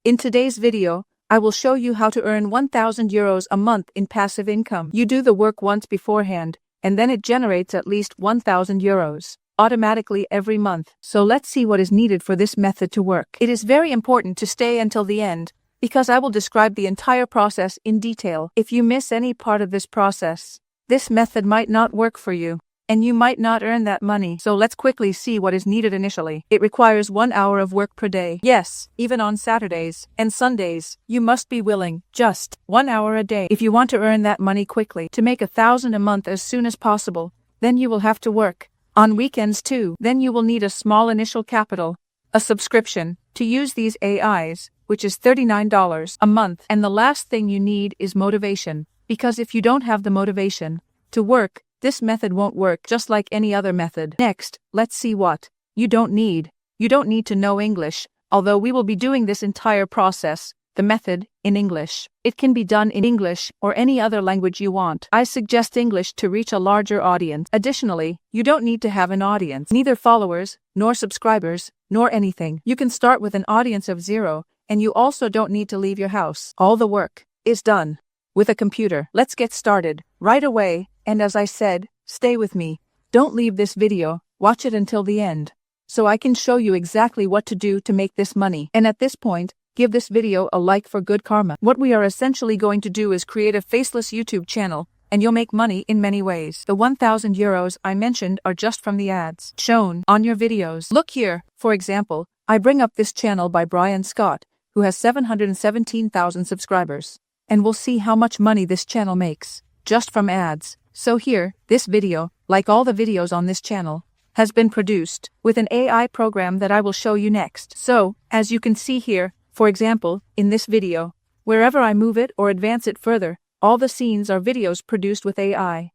In today's video, I will show you how to earn €1,000 a month in passive income. You do the work once beforehand, and then it generates at least €1,000 automatically every month. So let's see what is needed for this method to work. It is very important to stay until the end, because I will describe the entire process in detail. If you miss any part of this process, this method might not work for you, and you might not earn that money. So let's quickly see what is needed initially. It requires 1 hour of work per day. Yes, even on Saturdays and Sundays, you must be willing. Just 1 hour a day. If you want to earn that money quickly, to make $1,000 a month as soon as possible, then you will have to work on weekends too. Then you will need a small initial capital, a subscription, to use these AIs, which is $39 a month. And the last thing you need is motivation, because if you don't have the motivation to work, this method won't work just like any other method. Next, let's see what you don't need. You don't need to know English, although we will be doing this entire process, the method, in English. It can be done in English or any other language you want. I suggest English to reach a larger audience. Additionally, you don't need to have an audience, neither followers, nor subscribers, nor anything. You can start with an audience of 0, and you also don't need to leave your house. All the work is done with a computer. Let's get started right away. And as I said, stay with me. Don't leave this video, watch it until the end, so I can show you exactly what to do to make this money. And at this point, give this video a like for good karma. What we are essentially going to do is create a faceless YouTube channel, and you'll make money in many ways. The €1,000 I mentioned are just from the ads shown on your videos. Look here, for example, I bring up this channel by Brian Scott, who has 717,000 subscribers, and we'll see how much money this channel makes just from ads. So here, this video, like all the videos on this channel, has been produced with an AI program that I will show you next. So, as you can see here, for example, in this video, wherever I move it or advance it further, all the scenes are videos produced with AI.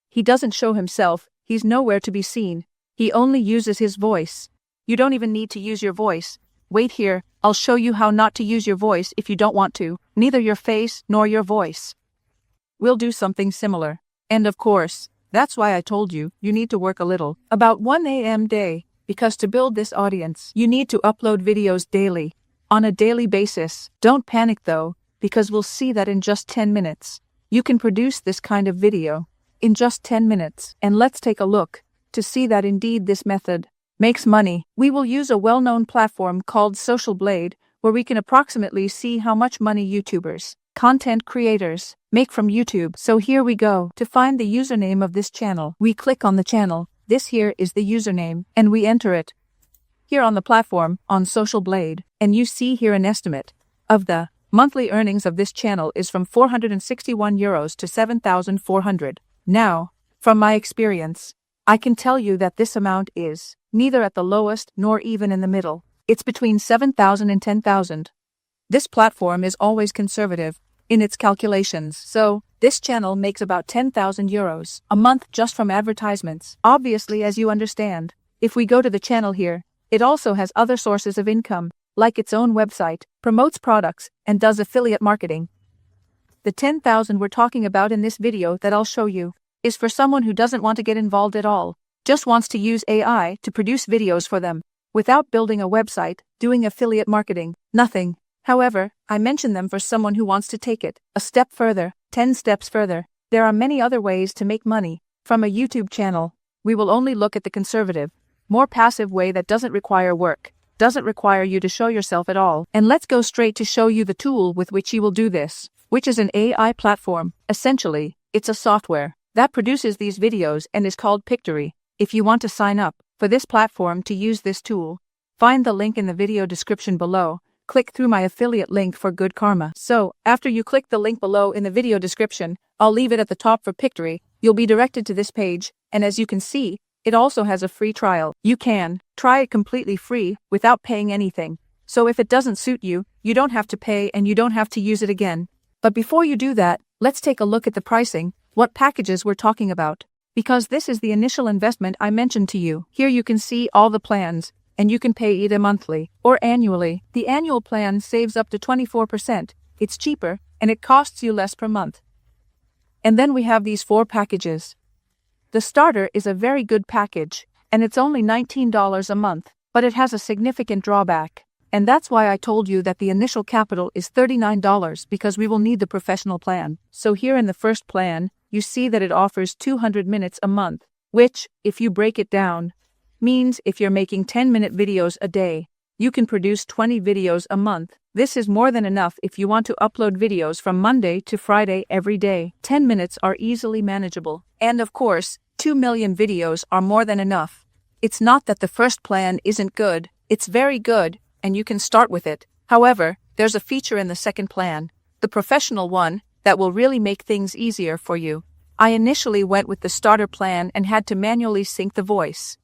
He doesn't show himself, he's nowhere to be seen, he only uses his voice. You don't even need to use your voice. Wait here, I'll show you how not to use your voice if you don't want to, neither your face nor your voice. We'll do something similar. And of course, that's why I told you, you need to work a little. About 1 a.m. day, because to build this audience, you need to upload videos daily, on a daily basis. Don't panic though, because we'll see that in just 10 minutes. You can produce this kind of video in just 10 minutes. And let's take a look to see that indeed this method makes money. We will use a well-known platform called Social Blade, where we can approximately see how much money YouTubers, content creators, make from YouTube. So here we go. To find the username of this channel, we click on the channel. This here is the username, and we enter it here on the platform, on Social Blade, and you see here an estimate of the monthly earnings of this channel is from €461 to €7,400. Now, from my experience, I can tell you that this amount is neither at the lowest nor even in the middle. It's between 7,000 and 10,000. This platform is always conservative in its calculations, so this channel makes about €10,000 a month just from advertisements. Obviously, as you understand, if we go to the channel here, it also has other sources of income, like its own website, promotes products, and does affiliate marketing. The 10,000 we're talking about in this video that I'll show you is for someone who doesn't want to get involved at all, just wants to use AI to produce videos for them, without building a website, doing affiliate marketing, nothing. However, I mention them for someone who wants to take it a step further, 10 steps further. There are many other ways to make money from a YouTube channel. We will only look at the conservative, more passive way that doesn't require work, doesn't require you to show yourself at all. And let's go straight to show you the tool with which you will do this, which is an AI platform. Essentially, it's a software that produces these videos and is called Pictory. If you want to sign up for this platform to use this tool, find the link in the video description below. Click through my affiliate link for good karma. So, after you click the link below in the video description, I'll leave it at the top for Pictory, you'll be directed to this page, and as you can see, it also has a free trial. You can try it completely free, without paying anything. So if it doesn't suit you, you don't have to pay and you don't have to use it again. But before you do that, let's take a look at the pricing, what packages we're talking about. Because this is the initial investment I mentioned to you. Here you can see all the plans, and you can pay either monthly or annually. The annual plan saves up to 24%. It's cheaper, and it costs you less per month. And then we have these 4 packages. The starter is a very good package, and it's only $19 a month, but it has a significant drawback. And that's why I told you that the initial capital is $39 because we will need the professional plan. So here in the first plan, you see that it offers 200 minutes a month, which, if you break it down, means if you're making 10-minute videos a day, you can produce 20 videos a month. This is more than enough if you want to upload videos from Monday to Friday every day. 10 minutes are easily manageable. And of course, 2 million videos are more than enough. It's not that the first plan isn't good, it's very good, and you can start with it. However, there's a feature in the second plan, the professional one, that will really make things easier for you. I initially went with the starter plan and had to manually sync the voice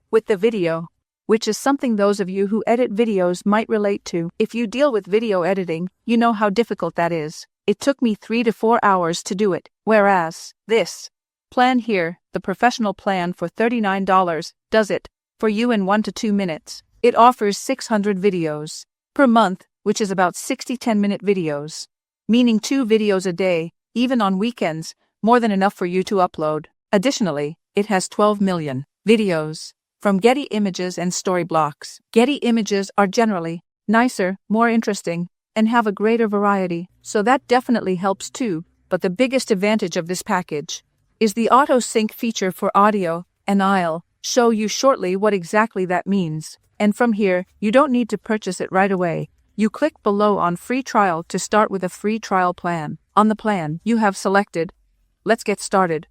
with the video, which is something those of you who edit videos might relate to. If you deal with video editing, you know how difficult that is. It took me 3 to 4 hours to do it, whereas this plan here, the professional plan for $39, does it for you in 1 to 2 minutes. It offers 600 videos per month, which is about 60 10-minute videos, meaning 2 videos a day, even on weekends, more than enough for you to upload. Additionally, it has 12 million videos from Getty Images and Storyblocks. Getty Images are generally nicer, more interesting, and have a greater variety, so that definitely helps too. But the biggest advantage of this package is the auto sync feature for audio, and I'll show you shortly what exactly that means. And from here, you don't need to purchase it right away. You click below on free trial to start with a free trial plan. On the plan you have selected, let's get started.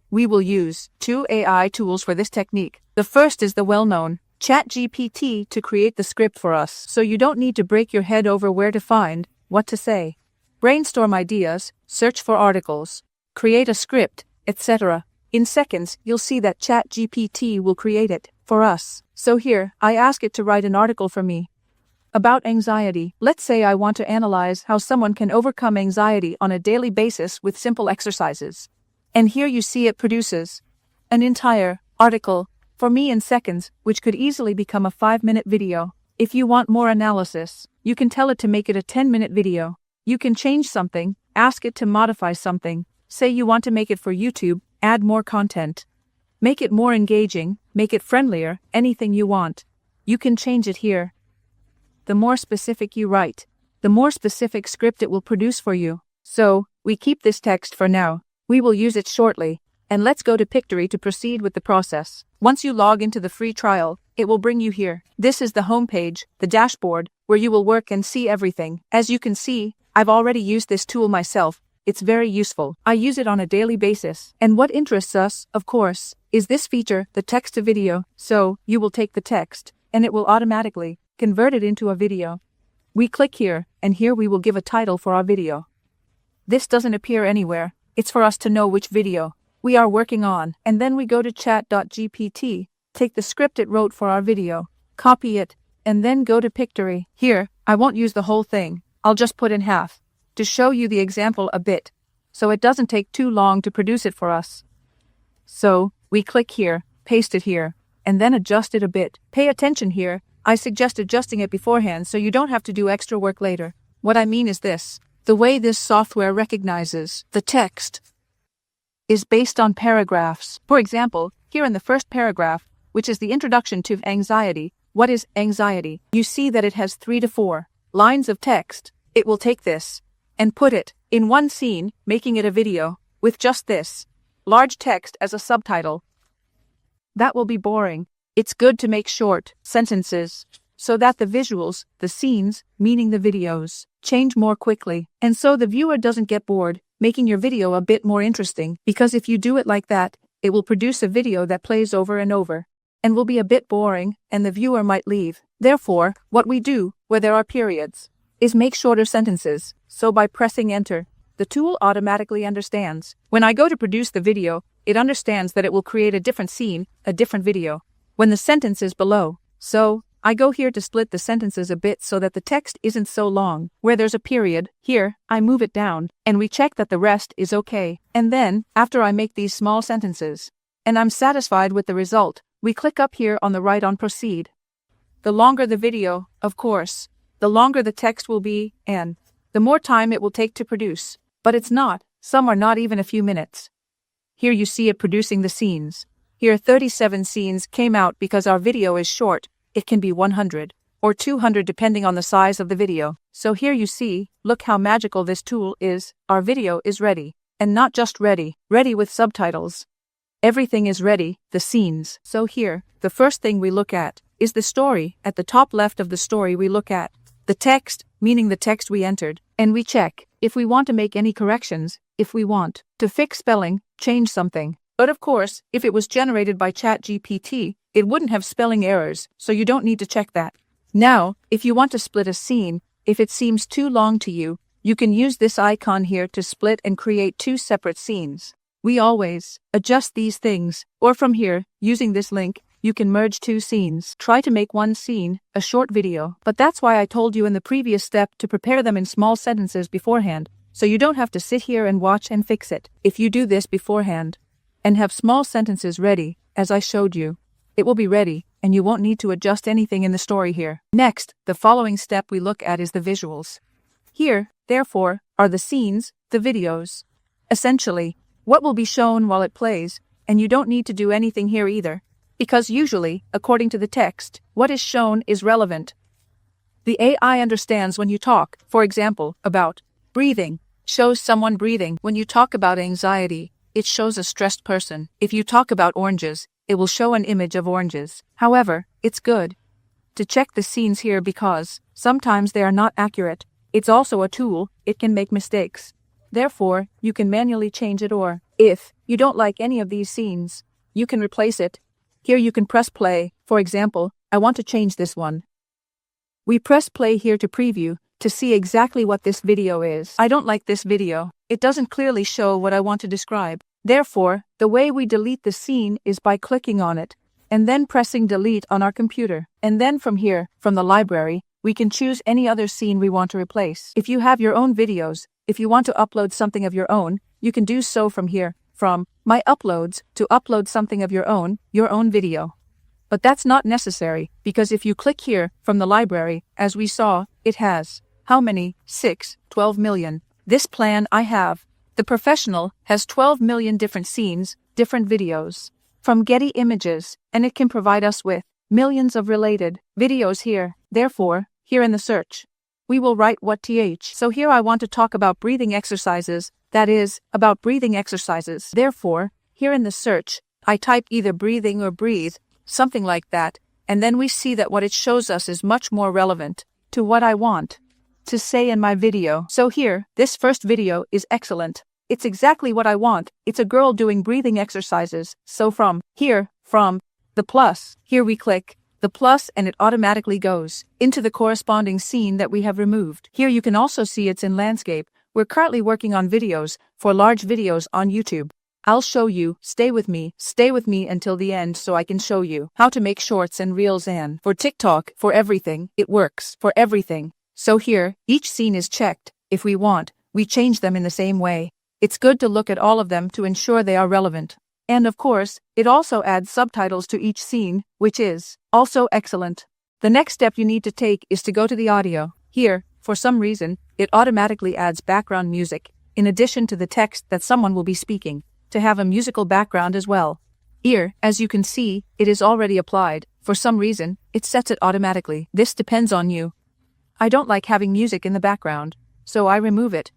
We will use 2 AI tools for this technique. The first is the well-known ChatGPT to create the script for us, so you don't need to break your head over where to find what to say. Brainstorm ideas, search for articles, create a script, etc. In seconds, you'll see that ChatGPT will create it for us. So here, I ask it to write an article for me about anxiety. Let's say I want to analyze how someone can overcome anxiety on a daily basis with simple exercises. And here you see it produces an entire article for me in seconds, which could easily become a 5-minute video. If you want more analysis, you can tell it to make it a 10-minute video. You can change something, ask it to modify something. Say you want to make it for YouTube, add more content. Make it more engaging, make it friendlier, anything you want. You can change it here. The more specific you write, the more specific script it will produce for you. So, we keep this text for now. We will use it shortly. And let's go to Pictory to proceed with the process. Once you log into the free trial, it will bring you here. This is the home page, the dashboard, where you will work and see everything. As you can see, I've already used this tool myself. It's very useful. I use it on a daily basis. And what interests us, of course, is this feature, the text to video. So, you will take the text, and it will automatically convert it into a video. We click here, and here we will give a title for our video. This doesn't appear anywhere. It's for us to know which video we are working on, and then we go to chat.gpt, take the script it wrote for our video, copy it, and then go to Pictory. Here, I won't use the whole thing, I'll just put in half, to show you the example a bit, so it doesn't take too long to produce it for us. So, we click here, paste it here, and then adjust it a bit. Pay attention here, I suggest adjusting it beforehand so you don't have to do extra work later. What I mean is this, the way this software recognizes the text is based on paragraphs. For example, here in the first paragraph, which is the introduction to anxiety, what is anxiety? You see that it has 3 to 4 lines of text. It will take this and put it in one scene, making it a video, with just this large text as a subtitle. That will be boring. It's good to make short sentences so that the visuals, the scenes, meaning the videos, change more quickly. And so the viewer doesn't get bored, making your video a bit more interesting, because if you do it like that, it will produce a video that plays over and over, and will be a bit boring, and the viewer might leave. Therefore, what we do, where there are periods, is make shorter sentences, so by pressing enter, the tool automatically understands. When I go to produce the video, it understands that it will create a different scene, a different video, when the sentence is below. So, I go here to split the sentences a bit so that the text isn't so long. Where there's a period, here, I move it down, and we check that the rest is okay. And then, after I make these small sentences, and I'm satisfied with the result, we click up here on the right on proceed. The longer the video, of course, the longer the text will be, and the more time it will take to produce. But it's not, some are not even a few minutes. Here you see it producing the scenes. Here 37 scenes came out because our video is short. It can be 100 or 200 depending on the size of the video. So here you see, look how magical this tool is. Our video is ready. And not just ready, ready with subtitles. Everything is ready, the scenes. So here, the first thing we look at is the story. At the top left of the story we look at the text, meaning the text we entered, and we check if we want to make any corrections, if we want to fix spelling, change something. But of course, if it was generated by ChatGPT, it wouldn't have spelling errors, so you don't need to check that. Now, if you want to split a scene, if it seems too long to you, you can use this icon here to split and create two separate scenes. We always adjust these things, or from here, using this link, you can merge two scenes. Try to make one scene a short video, but that's why I told you in the previous step to prepare them in small sentences beforehand, so you don't have to sit here and watch and fix it. If you do this beforehand and have small sentences ready, as I showed you, it will be ready, and you won't need to adjust anything in the story here. Next, the following step we look at is the visuals. Here, therefore, are the scenes, the videos. Essentially, what will be shown while it plays, and you don't need to do anything here either, because usually, according to the text, what is shown is relevant. The AI understands when you talk, for example, about breathing, shows someone breathing. When you talk about anxiety, it shows a stressed person. If you talk about oranges, it will show an image of oranges. However, it's good to check the scenes here because sometimes they are not accurate. It's also a tool, it can make mistakes. Therefore, you can manually change it, or, if you don't like any of these scenes, you can replace it. Here you can press play. For example, I want to change this one. We press play here to preview, to see exactly what this video is. I don't like this video. It doesn't clearly show what I want to describe. Therefore, the way we delete the scene is by clicking on it, and then pressing delete on our computer. And then from here, from the library, we can choose any other scene we want to replace. If you have your own videos, if you want to upload something of your own, you can do so from here, from My Uploads, to upload something of your own video. But that's not necessary, because if you click here, from the library, as we saw, it has, how many? 12 million. This plan I have, the Professional, has 12 million different scenes, different videos, from Getty Images, and it can provide us with millions of related videos here. Therefore, here in the search, we will write what th. So here I want to talk about breathing exercises, that is, about breathing exercises. Therefore, here in the search, I type either breathing or breathe, something like that, and then we see that what it shows us is much more relevant to what I want to say in my video. So here, this first video is excellent. It's exactly what I want. It's a girl doing breathing exercises. So from here, from the plus, here we click the plus and it automatically goes into the corresponding scene that we have removed. Here you can also see it's in landscape. We're currently working on videos for large videos on YouTube. I'll show you, stay with me until the end so I can show you how to make shorts and reels, and for TikTok, for everything, it works for everything. So here, each scene is checked. If we want, we change them in the same way. It's good to look at all of them to ensure they are relevant. And of course, it also adds subtitles to each scene, which is also excellent. The next step you need to take is to go to the audio. Here, for some reason, it automatically adds background music, in addition to the text that someone will be speaking, to have a musical background as well. Here, as you can see, it is already applied. For some reason, it sets it automatically. This depends on you. I don't like having music in the background, so I remove it.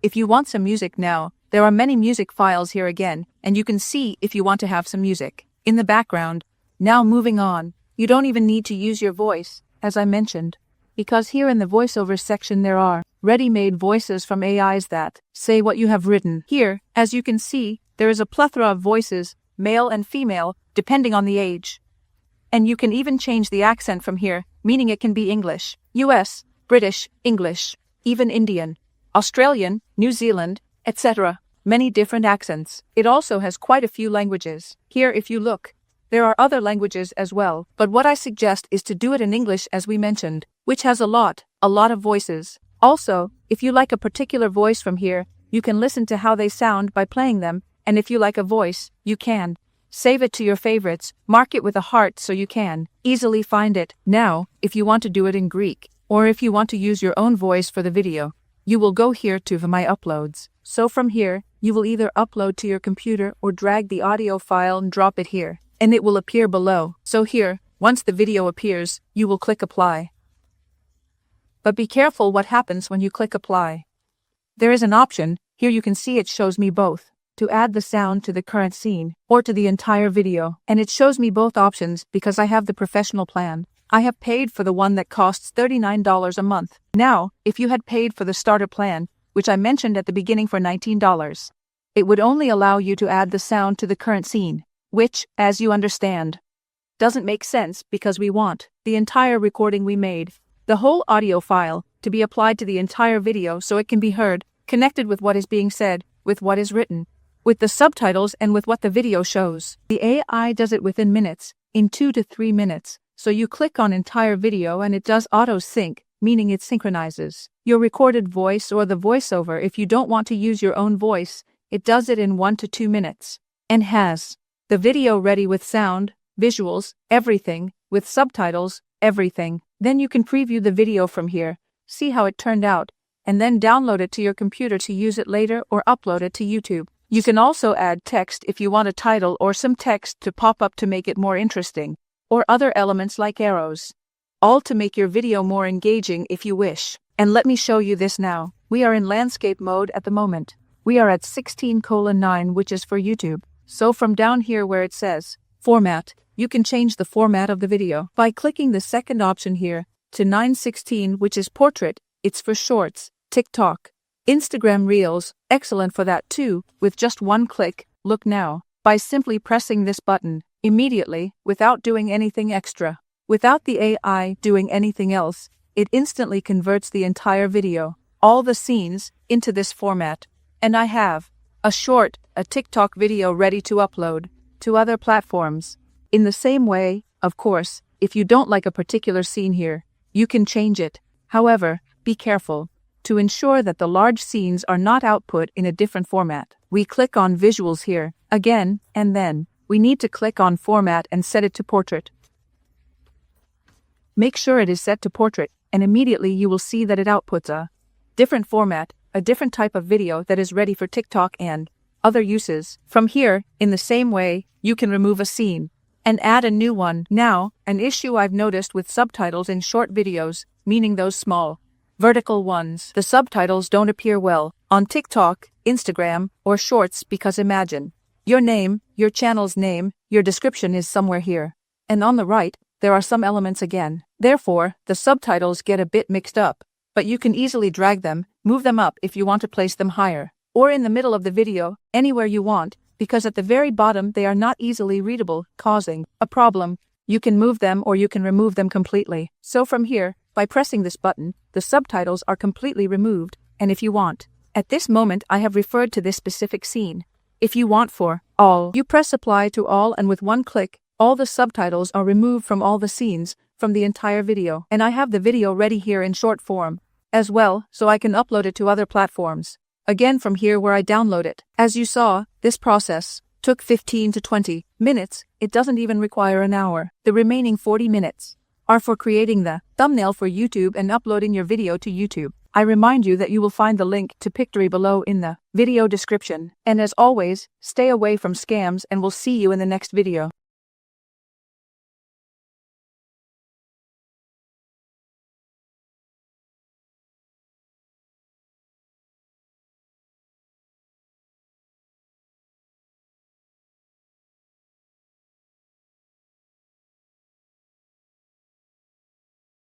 If you want some music now, there are many music files here again, and you can see if you want to have some music in the background. Now moving on, you don't even need to use your voice, as I mentioned, because here in the voiceover section there are ready-made voices from AIs that say what you have written. Here, as you can see, there is a plethora of voices, male and female, depending on the age. And you can even change the accent from here, meaning it can be English, US, British, English, even Indian, Australian, New Zealand, etc. Many different accents. It also has quite a few languages. Here, if you look, there are other languages as well, but what I suggest is to do it in English as we mentioned, which has a lot of voices. Also, if you like a particular voice from here, you can listen to how they sound by playing them, and if you like a voice, you can save it to your favorites, mark it with a heart so you can easily find it. Now, if you want to do it in Greek, or if you want to use your own voice for the video, you will go here to My Uploads. So from here, you will either upload to your computer or drag the audio file and drop it here, and it will appear below. So here, once the video appears, you will click apply. But be careful what happens when you click apply. There is an option, here you can see it shows me both, to add the sound to the current scene, or to the entire video. And it shows me both options because I have the professional plan. I have paid for the one that costs $39 a month. Now, if you had paid for the starter plan, which I mentioned at the beginning for $19, it would only allow you to add the sound to the current scene, which, as you understand, doesn't make sense because we want the entire recording we made, the whole audio file, to be applied to the entire video so it can be heard, connected with what is being said, with what is written, with the subtitles and with what the video shows. The AI does it within minutes, in 2 to 3 minutes, so you click on entire video and it does auto-sync, meaning it synchronizes your recorded voice or the voiceover. If you don't want to use your own voice, it does it in 1 to 2 minutes, and has the video ready with sound, visuals, everything, with subtitles, everything. Then you can preview the video from here, see how it turned out, and then download it to your computer to use it later or upload it to YouTube. You can also add text if you want a title or some text to pop up to make it more interesting, or other elements like arrows. All to make your video more engaging if you wish. And let me show you this now. We are in landscape mode at the moment. We are at 16:9, which is for YouTube. So from down here where it says Format, you can change the format of the video by clicking the second option here to 9:16, which is Portrait. It's for Shorts, TikTok, Instagram Reels, excellent for that too, with just one click. Look now, by simply pressing this button, immediately, without doing anything extra, without the AI doing anything else, it instantly converts the entire video, all the scenes, into this format. And I have a TikTok video ready to upload to other platforms. In the same way, of course, if you don't like a particular scene here, you can change it. However, be careful to ensure that the large scenes are not output in a different format. We click on Visuals here, again, and then we need to click on Format and set it to Portrait. Make sure it is set to Portrait, and immediately you will see that it outputs a different format, a different type of video that is ready for TikTok and other uses. From here, in the same way, you can remove a scene and add a new one. Now, an issue I've noticed with subtitles in short videos, meaning those small, vertical ones, the subtitles don't appear well on TikTok, Instagram, or Shorts because imagine, your name, your channel's name, your description is somewhere here. And on the right, there are some elements again. Therefore, the subtitles get a bit mixed up, but you can easily drag them, move them up if you want to place them higher, or in the middle of the video, anywhere you want, because at the very bottom they are not easily readable, causing a problem. You can move them or you can remove them completely. So from here, by pressing this button, the subtitles are completely removed, and if you want, at this moment I have referred to this specific scene. If you want for all, you press apply to all, and with one click, all the subtitles are removed from all the scenes, from the entire video. And I have the video ready here in short form as well, so I can upload it to other platforms. Again from here where I download it. As you saw, this process took 15 to 20 minutes. It doesn't even require an hour. The remaining 40 minutes are for creating the thumbnail for YouTube and uploading your video to YouTube. I remind you that you will find the link to Pictory below in the video description. And as always, stay away from scams, and we'll see you in the next video.